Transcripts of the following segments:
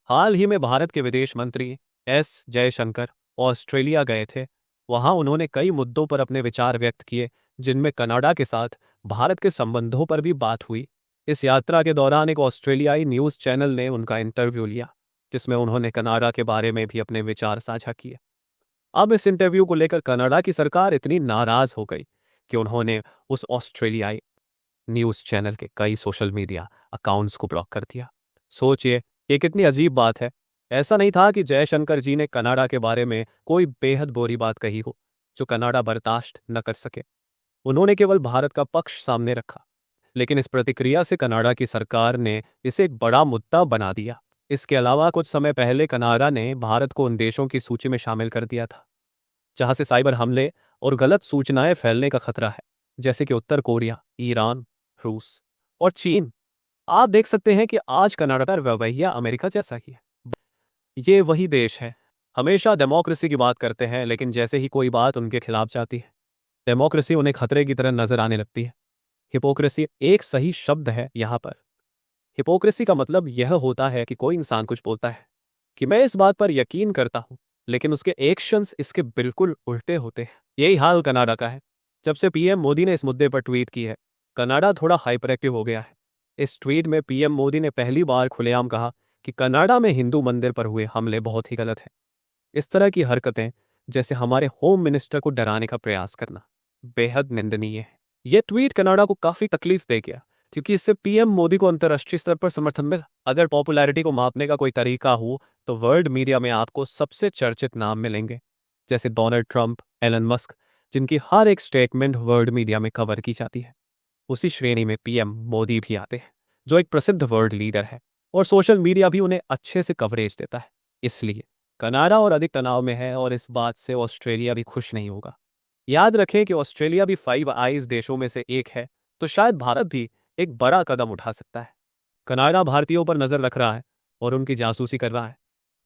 हाल ही में भारत के विदेश मंत्री एस जयशंकर ऑस्ट्रेलिया गए थे। वहां उन्होंने कई मुद्दों पर अपने विचार व्यक्त किए, जिनमें कनाडा के साथ भारत के संबंधों पर भी बात हुई। इस यात्रा के दौरान एक ऑस्ट्रेलियाई न्यूज़ चैनल ने उनका इंटरव्यू लिया, जिसमें उन्होंने कनाडा के बारे में भी अपने विचार साझा किए। अब इस इंटरव्यू को लेकर कनाडा की सरकार इतनी नाराज हो गई कि उन्होंने उस ऑस्ट्रेलियाई न्यूज़ चैनल के कई सोशल मीडिया अकाउंट्स को ब्लॉक कर दिया। सोचिए, ये कितनी अजीब बात है। ऐसा नहीं था कि जयशंकर जी ने कनाडा के बारे में कोई बेहद बुरी बात कही हो जो कनाडा बर्दाश्त न कर सके। उन्होंने केवल भारत का पक्ष सामने रखा, लेकिन इस प्रतिक्रिया से कनाडा की सरकार ने इसे एक बड़ा मुद्दा बना दिया। इसके अलावा कुछ समय पहले कनाडा ने भारत को उन देशों की सूची में शामिल कर दिया था जहां से साइबर हमले और गलत सूचनाएं फैलने का खतरा है, जैसे कि उत्तर कोरिया, ईरान, रूस और चीन। आप देख सकते हैं कि आज कनाडा का रवैया अमेरिका जैसा ही है। ये वही देश है, हमेशा डेमोक्रेसी की बात करते हैं, लेकिन जैसे ही कोई बात उनके खिलाफ जाती है, डेमोक्रेसी उन्हें खतरे की तरह नजर आने लगती है। हिपोक्रेसी एक सही शब्द है यहाँ पर। हिपोक्रेसी का मतलब यह होता है कि कोई इंसान कुछ बोलता है कि मैं इस बात पर यकीन करता हूं, लेकिन उसके एक्शंस इसके बिल्कुल उल्टे होते हैं। यही हाल कनाडा का है। जब से पीएम मोदी ने इस मुद्दे पर ट्वीट की है, कनाडा थोड़ा हाइपर एक्टिव हो गया है। इस ट्वीट में पीएम मोदी ने पहली बार खुलेआम कहा कि कनाडा में हिंदू मंदिर पर हुए हमले बहुत ही गलत हैं। इस तरह की हरकतें, जैसे हमारे होम मिनिस्टर को डराने का प्रयास करना, बेहद निंदनीय है। यह ट्वीट कनाडा को काफी तकलीफ दे गया, क्योंकि इससे पीएम मोदी को अंतर्राष्ट्रीय स्तर पर समर्थन मिला। अगर पॉपुलैरिटी को मापने का कोई तरीका हो तो वर्ल्ड मीडिया में आपको सबसे चर्चित नाम मिलेंगे, जैसे डोनाल्ड ट्रंप, एलन मस्क, जिनकी हर एक स्टेटमेंट वर्ल्ड मीडिया में कवर की जाती है। उसी श्रेणी में पीएम मोदी भी आते हैं, जो एक प्रसिद्ध वर्ल्ड लीडर है, और सोशल मीडिया भी उन्हें अच्छे से कवरेज देता है। इसलिए कनाडा और अधिक तनाव में है, और इस बात से ऑस्ट्रेलिया भी खुश नहीं होगा। याद रखें कि ऑस्ट्रेलिया भी फाइव आइज देशों में से एक है, तो शायद भारत भी एक बड़ा कदम उठा सकता है। कनाडा भारतीयों पर नजर रख रहा है और उनकी जासूसी कर रहा है।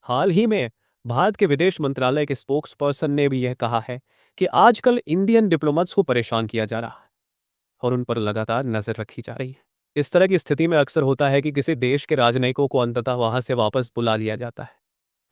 हाल ही में भारत के विदेश मंत्रालय के स्पोक्स पर्सन ने भी यह कहा है कि आजकल इंडियन डिप्लोमेट्स को परेशान किया जा रहा है और उन पर लगातार नजर रखी जा रही है। इस तरह की स्थिति में अक्सर होता है कि किसी देश के राजनयिकों को अंततः वहां से वापस बुला लिया जाता है।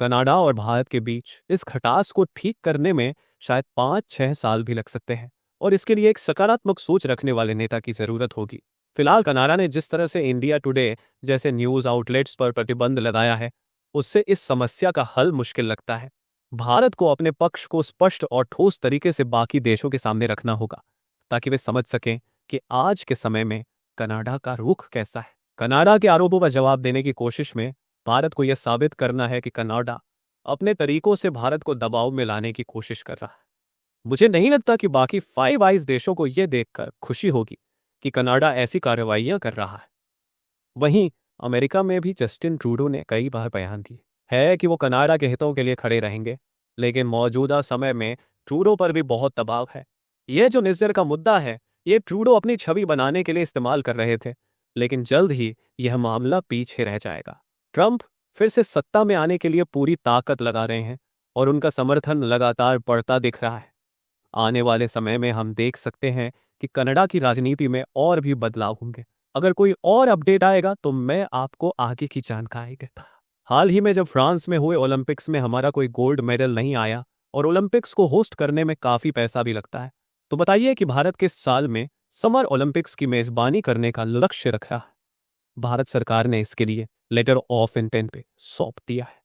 कनाडा और भारत के बीच इस खटास को ठीक करने में शायद 5-6 साल भी लग सकते हैं, और इसके लिए एक सकारात्मक सोच रखने वाले नेता की जरूरत होगी। फिलहाल कनाडा ने जिस तरह से इंडिया टुडे जैसे न्यूज आउटलेट्स पर प्रतिबंध लगाया है, उससे इस समस्या का हल मुश्किल लगता है। भारत को अपने पक्ष को स्पष्ट और ठोस तरीके से बाकी देशों के सामने रखना होगा, ताकि वे समझ सकें कि आज के समय में कनाडा का रुख कैसा है। कनाडा के आरोपों पर जवाब देने की कोशिश में भारत को यह साबित करना है कि कनाडा अपने तरीकों से भारत को दबाव में लाने की कोशिश कर रहा है। मुझे नहीं लगता कि बाकी फाइव आइज देशों को यह देखकर खुशी होगी कि कनाडा ऐसी कार्रवाइयां कर रहा है। वहीं अमेरिका में भी जस्टिन ट्रूडो ने कई बार बयान दिए है कि वो कनाडा के हितों के लिए खड़े रहेंगे, लेकिन मौजूदा समय में ट्रूडो पर भी बहुत दबाव है। यह जो निज्जर का मुद्दा है, ये ट्रूडो अपनी छवि बनाने के लिए इस्तेमाल कर रहे थे, लेकिन जल्द ही यह मामला पीछे रह जाएगा। ट्रंप फिर से सत्ता में आने के लिए पूरी ताकत लगा रहे हैं और उनका समर्थन लगातार बढ़ता दिख रहा है। आने वाले समय में हम देख सकते हैं कि कनाडा की राजनीति में और भी बदलाव होंगे। अगर कोई और अपडेट आएगा तो मैं आपको आगे की जानकारी देता। हाल ही में जब फ्रांस में हुए ओलंपिक्स में हमारा कोई गोल्ड मेडल नहीं आया, और ओलंपिक्स को होस्ट करने में काफी पैसा भी लगता है, तो बताइए कि भारत किस साल में समर ओलंपिक्स की मेजबानी करने का लक्ष्य रखा है। भारत सरकार ने इसके लिए लेटर ऑफ इंटेंट पे सौंप दिया है।